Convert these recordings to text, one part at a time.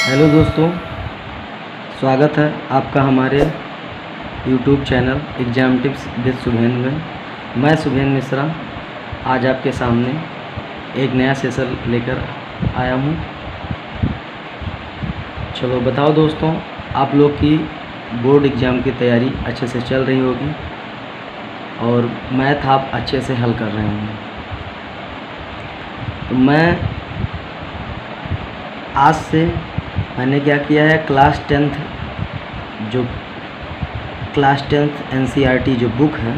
Hello दोस्तों, स्वागत है आपका हमारे YouTube channel exam tips with Shubhendra में। मैं शुभेंद्र मिश्रा आज आपके सामने एक नया सेशन लेकर आया हूँ। चलो बताओ दोस्तों, आप लोग की बोर्ड एग्ज़ाम की तैयारी अच्छे से चल रही होगी और मैथ आप अच्छे से हल कर रहे होंगे। तो आज से मैंने क्या किया है, क्लास टेंथ एनसीईआरटी जो बुक है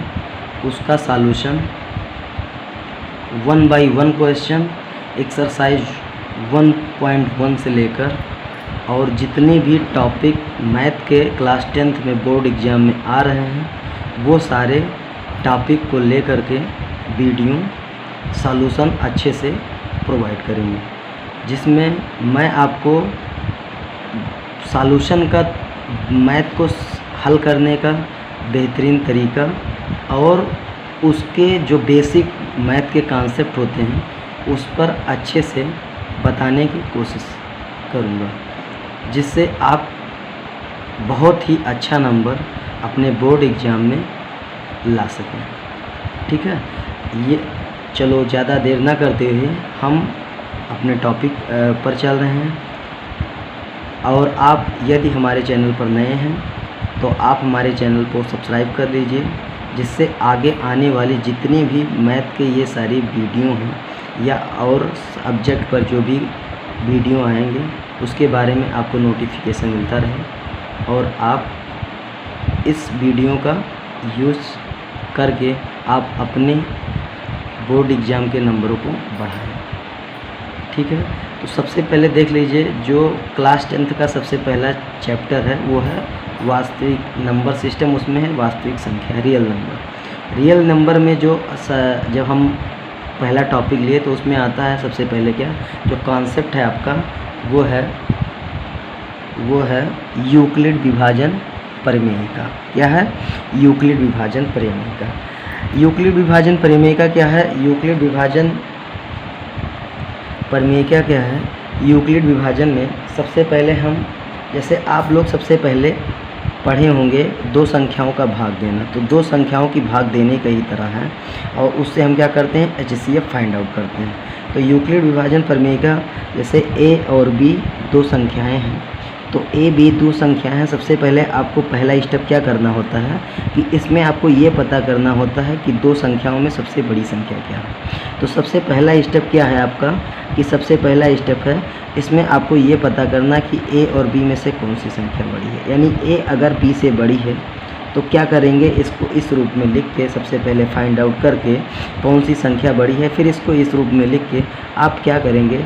उसका सॉल्यूशन 1 बाई 1 क्वेश्चन एक्सरसाइज 1.1 से लेकर और जितने भी टॉपिक मैथ के क्लास 10th में बोर्ड एग्ज़ाम में आ रहे हैं वो सारे टॉपिक को लेकर के वीडियो सॉल्यूशन अच्छे से प्रोवाइड करेंगे, जिसमें मैं आपको सॉल्यूशन का मैथ को हल करने का बेहतरीन तरीका और उसके जो बेसिक मैथ के कॉन्सेप्ट होते हैं उस पर अच्छे से बताने की कोशिश करूँगा, जिससे आप बहुत ही अच्छा नंबर अपने बोर्ड एग्ज़ाम में ला सकें। ठीक है, ये चलो ज़्यादा देर ना करते हुए हम अपने टॉपिक पर चल रहे हैं। और आप यदि हमारे चैनल पर नए हैं तो आप हमारे चैनल को सब्सक्राइब कर लीजिए, जिससे आगे आने वाली जितनी भी मैथ के ये सारी वीडियो हैं या और सब्जेक्ट पर जो भी वीडियो आएंगे उसके बारे में आपको नोटिफिकेशन मिलता रहे और आप इस वीडियो का यूज़ करके आप अपने बोर्ड एग्ज़ाम के नंबरों को बढ़ाएं। ठीक है, तो सबसे पहले देख लीजिए, जो क्लास 10th का सबसे पहला चैप्टर है वो है वास्तविक नंबर सिस्टम। उसमें है वास्तविक संख्या, रियल नंबर में जब हम पहला टॉपिक लिए तो उसमें आता है सबसे पहले क्या जो कॉन्सेप्ट है आपका वो है यूक्लिड विभाजन प्रमेय का। क्या है? यूक्लिड विभाजन प्रमेय का। यूक्लिड विभाजन प्रमेय का क्या है? यूक्लिड विभाजन प्रमेय क्या है? यूक्लिड विभाजन में सबसे पहले हम, जैसे आप लोग सबसे पहले पढ़े होंगे दो संख्याओं का भाग देना, तो दो संख्याओं की भाग देने का ही तरह है और उससे हम क्या करते हैं, एचसीएफ फाइंड आउट करते हैं। तो यूक्लिड विभाजन प्रमेय का, जैसे ए और बी दो संख्याएं हैं, तो ए बी दो संख्याएं हैं। सबसे पहले आपको पहला स्टेप क्या करना होता है कि इसमें आपको ये पता करना होता है कि दो संख्याओं में सबसे बड़ी संख्या क्या है। तो सबसे पहला स्टेप क्या है आपका कि सबसे पहला स्टेप है इसमें आपको ये पता करना कि ए और बी में से कौन सी संख्या बड़ी है। यानी ए अगर बी से बड़ी है तो क्या करेंगे, इसको इस रूप में लिख के सबसे पहले फाइंड आउट करके कौन सी संख्या बड़ी है, फिर इसको इस रूप में लिख के आप क्या करेंगे,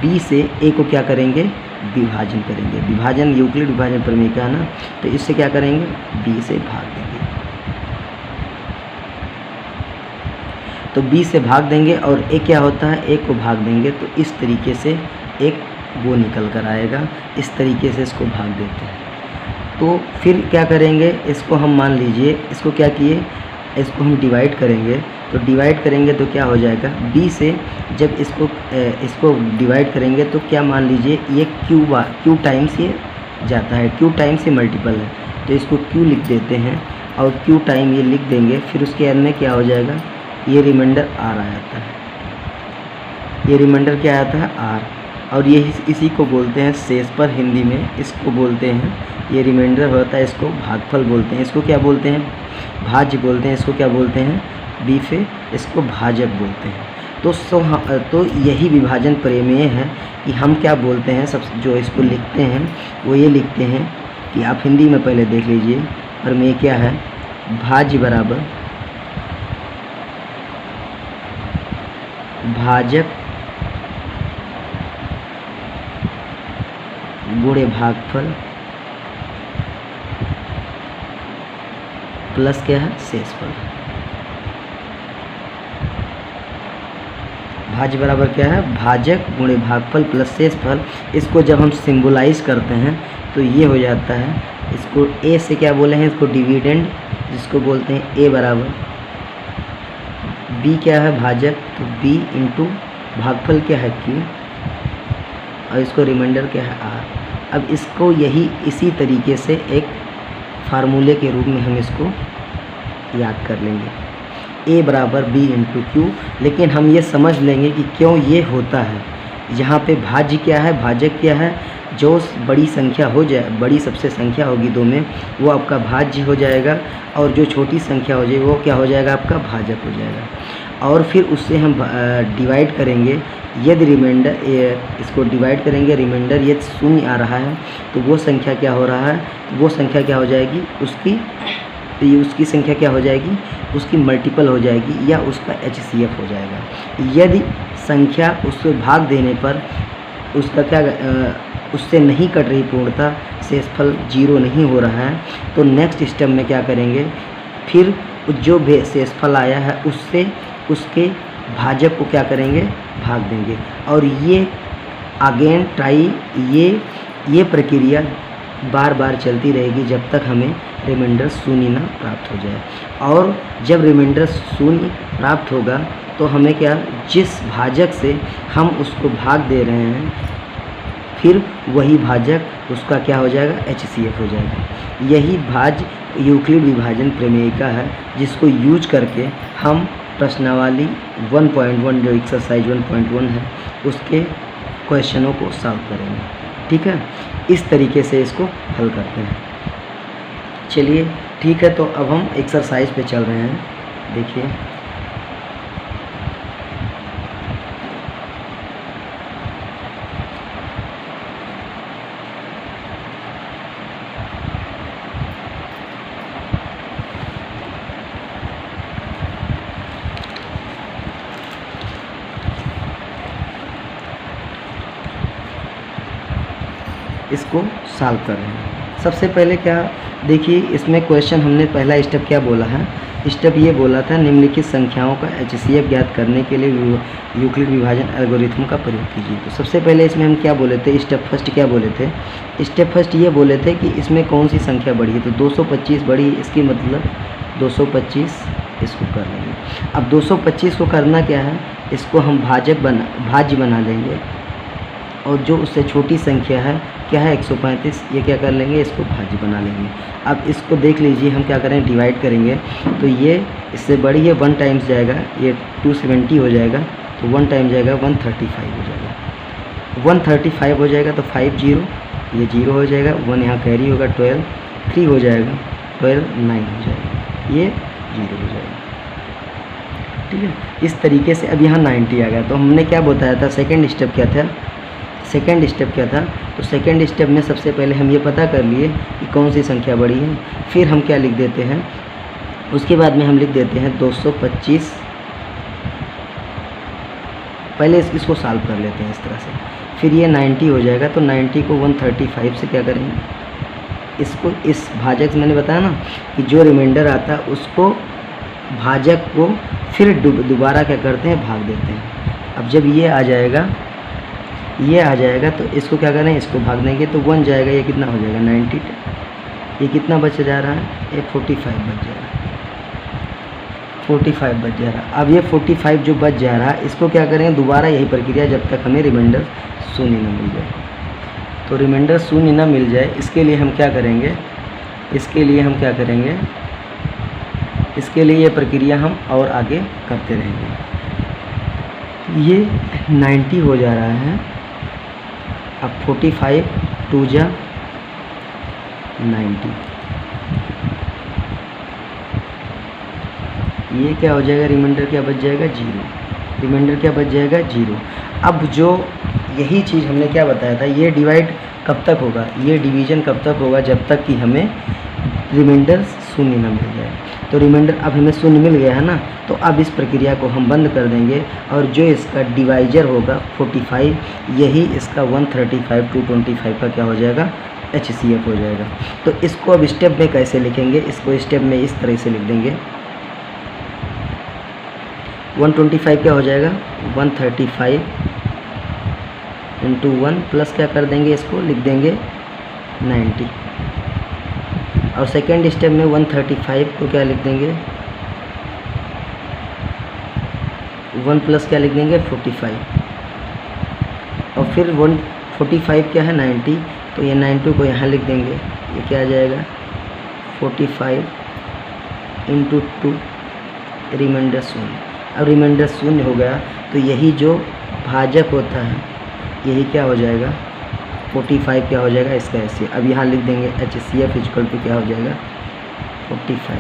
बी से ए को क्या करेंगे, विभाजन करेंगे। विभाजन यूक्लिड विभाजन प्रमेय का है ना, तो इससे क्या करेंगे, बी से भाग देंगे। तो बी से भाग देंगे और ए क्या होता है, ए को भाग देंगे, तो इस तरीके से एक वो निकल कर आएगा। इस तरीके से इसको भाग देते हैं। तो फिर क्या करेंगे, इसको हम मान लीजिए, इसको क्या किए, इसको हम डिवाइड करेंगे। तो डिवाइड करेंगे तो क्या हो जाएगा, बी से जब इसको डिवाइड करेंगे तो क्या मान लीजिए ये क्यू टाइम्स ये जाता है, क्यू टाइम से मल्टीपल है, तो इसको क्यू लिख देते हैं और क्यू टाइम ये लिख देंगे। फिर उसके अंदर में क्या हो जाएगा, ये रिमाइंडर आर आ जाता है। ये रिमाइंडर क्या आता है, आर, और ये इसी को बोलते हैं शेषफल, हिंदी में इसको बोलते हैं, ये रिमाइंडर होता है, इसको भागफल बोलते हैं। इसको क्या बोलते हैं, भाज्य बोलते हैं। इसको क्या बोलते हैं, बी से इसको भाजक बोलते हैं। तो यही विभाजन प्रमेय है कि हम क्या बोलते हैं, सब जो इसको लिखते हैं वो ये लिखते हैं कि आप हिंदी में पहले देख लीजिए, प्रमेय क्या है, भाज्य बराबर भाजक गुणे भागफल प्लस क्या है, शेषफल। भाज्य बराबर क्या है, भाजक गुणे भागफल प्लस शेषफल। इसको जब हम सिंबलाइज करते हैं तो ये हो जाता है, इसको ए से क्या बोले हैं, इसको डिविडेंड जिसको बोलते हैं, ए बराबर बी क्या है, भाजक, तो बी इंटू भागफल क्या है, क्यू, और इसको रिमाइंडर क्या है, आर। अब इसको इसी तरीके से एक फार्मूले के रूप में हम इसको याद कर लेंगे, a बराबर b इंटू क्यू। लेकिन हम ये समझ लेंगे कि क्यों ये होता है। यहाँ पे भाज्य क्या है, भाजक क्या है, जो बड़ी संख्या हो जाए, बड़ी सबसे संख्या होगी 2 में, वो आपका भाज्य हो जाएगा, और जो छोटी संख्या हो जाएगी वो क्या हो जाएगा, आपका भाजक हो जाएगा। और फिर उससे हम डिवाइड करेंगे, यदि रिमाइंडर इसको डिवाइड करेंगे, रिमाइंडर यदि शून्य आ रहा है तो वो संख्या क्या हो रहा है, तो वो संख्या क्या हो जाएगी, उसकी संख्या क्या हो जाएगी, उसकी मल्टीपल हो जाएगी या उसका HCF हो जाएगा। यदि संख्या उससे भाग देने पर उसका क्या उससे नहीं कट रही पूर्णता, शेषफल 0 नहीं हो रहा है, तो नेक्स्ट स्टेप में क्या करेंगे, फिर जो शेषफल आया है उससे उसके भाजक को क्या करेंगे, भाग देंगे। और ये अगेन ट्राई, ये प्रक्रिया बार बार चलती रहेगी जब तक हमें रिमाइंडर शून्य ना प्राप्त हो जाए। और जब रिमाइंडर शून्य प्राप्त होगा तो हमें क्या, जिस भाजक से हम उसको भाग दे रहे हैं, फिर वही भाजक उसका क्या हो जाएगा, HCF हो जाएगा। यही भाज्य यूक्लिड विभाजन प्रमेय का है, जिसको यूज करके हम प्रश्नावली 1.1 जो एक्सरसाइज 1.1 है उसके क्वेश्चनों को सॉल्व करेंगे। ठीक है, इस तरीके से इसको हल करते हैं। चलिए ठीक है, तो अब हम एक्सरसाइज पे चल रहे हैं। देखिए इसको सॉल्व कर रहे हैं। सबसे पहले क्या, देखिए इसमें क्वेश्चन हमने पहला स्टेप क्या बोला है, स्टेप ये बोला था निम्नलिखित संख्याओं का HCF ज्ञात करने के लिए यूक्लिड विभाजन एल्गोरिथम का प्रयोग कीजिए। तो सबसे पहले इसमें हम क्या बोले थे, स्टेप फर्स्ट क्या बोले थे, स्टेप फर्स्ट ये बोले थे कि इसमें कौन सी संख्या बड़ी है, तो 225 बड़ी है, इसकी मतलब 225 इसको कर लेंगे। अब 225 को करना क्या है, इसको हम भाज्य बना लेंगे, और जो उससे छोटी संख्या है क्या है 135, ये क्या कर लेंगे, इसको भाज्य बना लेंगे। अब इसको देख लीजिए, हम क्या करें, डिवाइड करेंगे, तो ये इससे बड़ी है 1 टाइम्स जाएगा, ये 270 हो जाएगा, तो 1 टाइम जाएगा 135 हो जाएगा, 135 हो जाएगा, तो 5 0, ये 0 हो जाएगा, 1 यहाँ कैरी होगा, 12 3 हो जाएगा, 12 9 हो जाएगा, ये 0 हो जाएगा। ठीक है, इस तरीके से अब यहाँ 90 आ गया। तो हमने क्या बताया था, सेकेंड स्टेप क्या था, सेकेंड स्टेप क्या था, तो सेकेंड स्टेप में सबसे पहले हम ये पता कर लिए कि कौन सी संख्या बड़ी है, फिर हम क्या लिख देते हैं, उसके बाद में हम लिख देते हैं 225, पहले इसको सॉल्व कर लेते हैं इस तरह से, फिर ये 90 हो जाएगा, तो 90 को 135 से क्या करेंगे, इसको इस भाजक से मैंने बताया ना कि जो रिमाइंडर आता है उसको भाजक को फिर दोबारा क्या करते हैं, भाग देते हैं। अब जब ये आ जाएगा तो इसको क्या करें, इसको भाग देंगे, तो 1 जाएगा, ये कितना हो जाएगा 90, ये कितना बच जा रहा है, ये 45 बच जा रहा है, 45 बच जा रहा है। अब ये 45 जो बच जा रहा है, इसको क्या करेंगे, दोबारा यही प्रक्रिया जब तक हमें रिमाइंडर शून्य न मिल जाए। तो रिमाइंडर शून्य न मिल जाए, इसके लिए हम क्या करेंगे, इसके लिए ये प्रक्रिया हम और आगे करते रहेंगे। ये 90 हो जा रहा है, अब 45 2 जा 90, ये क्या हो जाएगा, रिमाइंडर क्या बच जाएगा 0, रिमाइंडर क्या बच जाएगा 0। अब जो यही चीज़ हमने क्या बताया था, ये डिवाइड कब तक होगा, ये डिवीज़न कब तक होगा, जब तक कि हमें रिमाइंडर शून्य ना मिल जाए। तो रिमाइंडर अब हमें शून्य मिल गया है ना, तो अब इस प्रक्रिया को हम बंद कर देंगे, और जो इसका डिवाइजर होगा 45, यही इसका 135 225 का क्या हो जाएगा, HCF हो जाएगा। तो इसको अब स्टेप में कैसे लिखेंगे, इसको स्टेप में इस तरह से लिख देंगे, 125 क्या हो जाएगा, 135 इंटू 1 प्लस क्या कर देंगे, इसको लिख देंगे 90, और सेकेंड स्टेप में 135 को क्या लिख देंगे, 1 प्लस क्या लिख देंगे 45, और फिर 145 क्या है 90, तो ये 92 को यहाँ लिख देंगे, ये क्या आ जाएगा 45 इंटू 2, रिमाइंडर शून्य। अब रिमाइंडर शून्य हो गया तो यही जो भाजक होता है यही क्या हो जाएगा 45 क्या हो जाएगा इसका HCF। अब यहाँ लिख देंगे HCF इक्वल टू क्या हो जाएगा 45।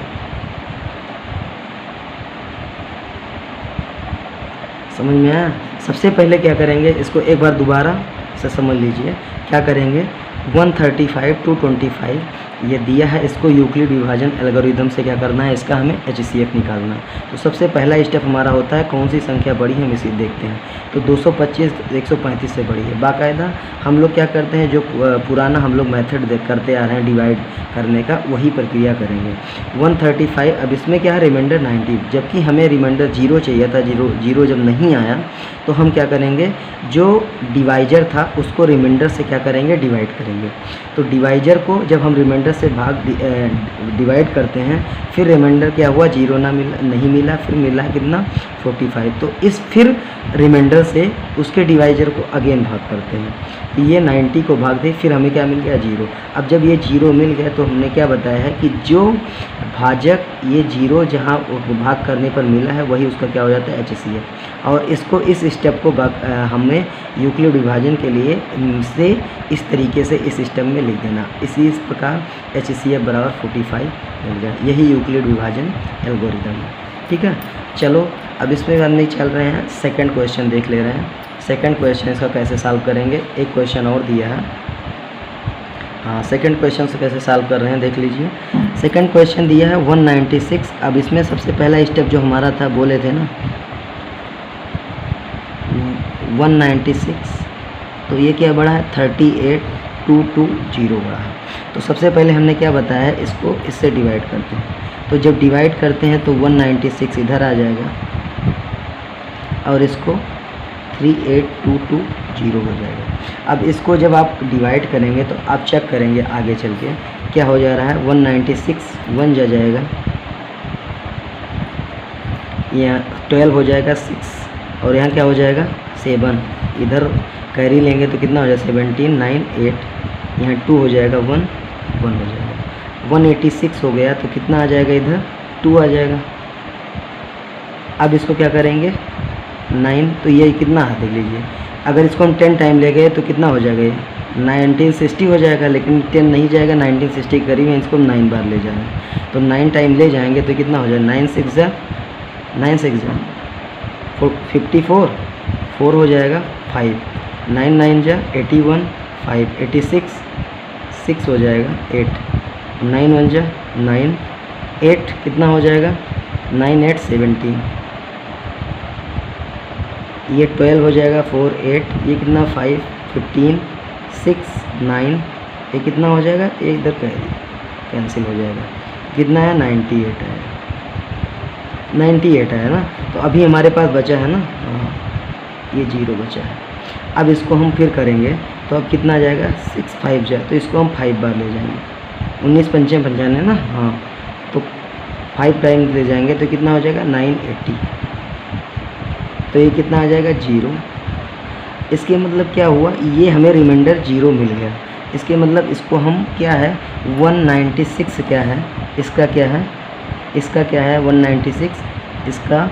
समझ में आया? सबसे पहले क्या करेंगे, इसको एक बार दोबारा से समझ लीजिए। क्या करेंगे 135 to 25 ये दिया है, इसको यूक्लिड विभाजन एल्गोरिदम से क्या करना है, इसका हमें HCF निकालना है। तो सबसे पहला स्टेप हमारा होता है कौन सी संख्या बड़ी है हम इसे देखते हैं। तो 225 135 से बड़ी है। बाकायदा हम लोग क्या करते हैं, जो पुराना हम लोग मेथड करते आ रहे हैं डिवाइड करने का, वही प्रक्रिया करेंगे। 135, अब इसमें क्या है रिमाइंडर 90, जबकि हमें रिमाइंडर 0 चाहिए था। जीरो जब नहीं आया तो हम क्या करेंगे, जो डिवाइजर था उसको रिमाइंडर से क्या करेंगे डिवाइड करेंगे। तो डिवाइजर को जब हम रिमाइंडर से डिवाइड करते हैं, फिर रिमाइंडर क्या हुआ 0 नहीं मिला, फिर मिला कितना 45। तो इस फिर रिमाइंडर से उसके डिवाइजर को अगेन भाग करते हैं। तो ये 90 को भाग दे, फिर हमें क्या मिल गया 0। अब जब ये 0 मिल गया तो हमने क्या बताया है कि जो भाजक ये 0 जहाँ भाग करने पर मिला है वही उसका क्या हो जाता है HCF। और इसको इस स्टेप को हमने यूक्लिड विभाजन के लिए से इस तरीके से इस स्टेप में लिख देना। इसी प्रकार HCF बराबर 45 मिल गया। यही यूक्लिड विभाजन एल्गोरिदम है। ठीक है, चलो अब इसमें हम नहीं चल रहे हैं, सेकंड क्वेश्चन देख ले रहे हैं। सेकंड क्वेश्चन इसका कैसे सॉल्व करेंगे, एक क्वेश्चन और दिया है। हाँ, सेकंड क्वेश्चन से कैसे सॉल्व कर रहे हैं देख लीजिए। सेकंड क्वेश्चन दिया है 196। अब इसमें सबसे पहला स्टेप जो हमारा था बोले थे ना 196, तो ये क्या बढ़ा है 38,220 बढ़ा है। तो सबसे पहले हमने क्या बताया है, इसको इससे डिवाइड करते हैं। तो जब डिवाइड करते हैं तो 196 इधर आ जाएगा और इसको 38,220 हो जाएगा। अब इसको जब आप डिवाइड करेंगे तो आप चेक करेंगे आगे चल के क्या हो जा रहा है। 196 1 जा जाएगा, यहाँ 12 हो जाएगा 6, और यहाँ क्या हो जाएगा 7। इधर कैरी लेंगे तो कितना हो जाएगा 17 9 8, यहाँ 2 हो जाएगा 1 1 हो जाएगा। 186 हो गया तो कितना आ जाएगा इधर 2 आ जाएगा। अब इसको क्या करेंगे 9, तो ये कितना है देख लीजिए। अगर इसको हम 10 टाइम ले गए तो कितना हो जाएगा ये 1960 हो जाएगा, लेकिन 10 नहीं जाएगा, 1960 के करीब है, इसको 9 बार ले जाना है। तो 9 टाइम ले जाएंगे तो कितना हो जाएगा 9 6 जा 54, 4 हो जाएगा 5, 9 9 जा 81, 5 86, 6 हो जाएगा 8, 9 1 जा 9, 8 कितना हो जाएगा 9 8 17, ये 12 हो जाएगा 4 8, ये कितना 5 15 6 9, ये कितना हो जाएगा, ये इधर कैंसिल हो जाएगा, कितना है 98 है, 98 है ना। तो अभी हमारे पास बचा है ना, ये 0 बचा है। अब इसको हम फिर करेंगे तो अब कितना आ जाएगा 6 5 जाए, तो इसको हम 5 बार ले जाएंगे। 19 5 55 ना, हाँ, तो 5 टाइम ले जाएंगे तो कितना हो जाएगा 980, तो ये कितना आ जाएगा 0। इसके मतलब क्या हुआ, ये हमें रिमाइंडर 0 मिल गया। इसके मतलब इसको हम क्या है 196 क्या है, इसका क्या है, इसका क्या है 196, इसका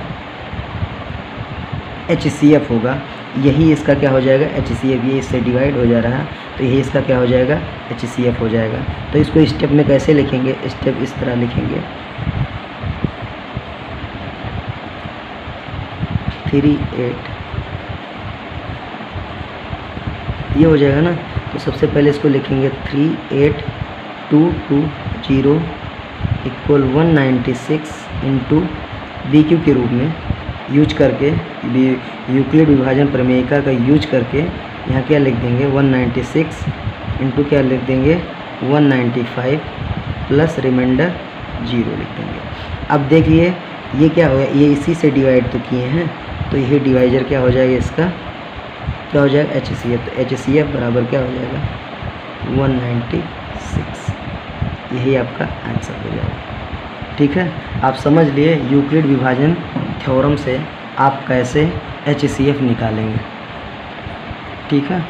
HCF होगा। यही इसका क्या हो जाएगा HCF, ये इससे डिवाइड हो जा रहा है तो यही इसका क्या हो जाएगा HCF हो जाएगा। तो इसको स्टेप में कैसे लिखेंगे, स्टेप इस तरह लिखेंगे 38, ये हो जाएगा ना। तो सबसे पहले इसको लिखेंगे 38,220 इक्वल 196 इंटू BQ के रूप में यूज करके, यूक्लिड विभाजन प्रमेयिका का यूज करके यहाँ क्या लिख देंगे 196 इंटू क्या लिख देंगे 195 प्लस रिमाइंडर 0 लिख देंगे। अब देखिए ये क्या हो गया, ये इसी से डिवाइड तो किए हैं, तो यही डिवाइजर क्या हो जाएगा, इसका क्या हो जाएगा HCF। तो HCF बराबर क्या हो जाएगा 196, यही आपका आंसर हो जाएगा। ठीक है, आप समझ लिए यूक्लिड विभाजन थ्योरम से आप कैसे HCF निकालेंगे। ठीक है।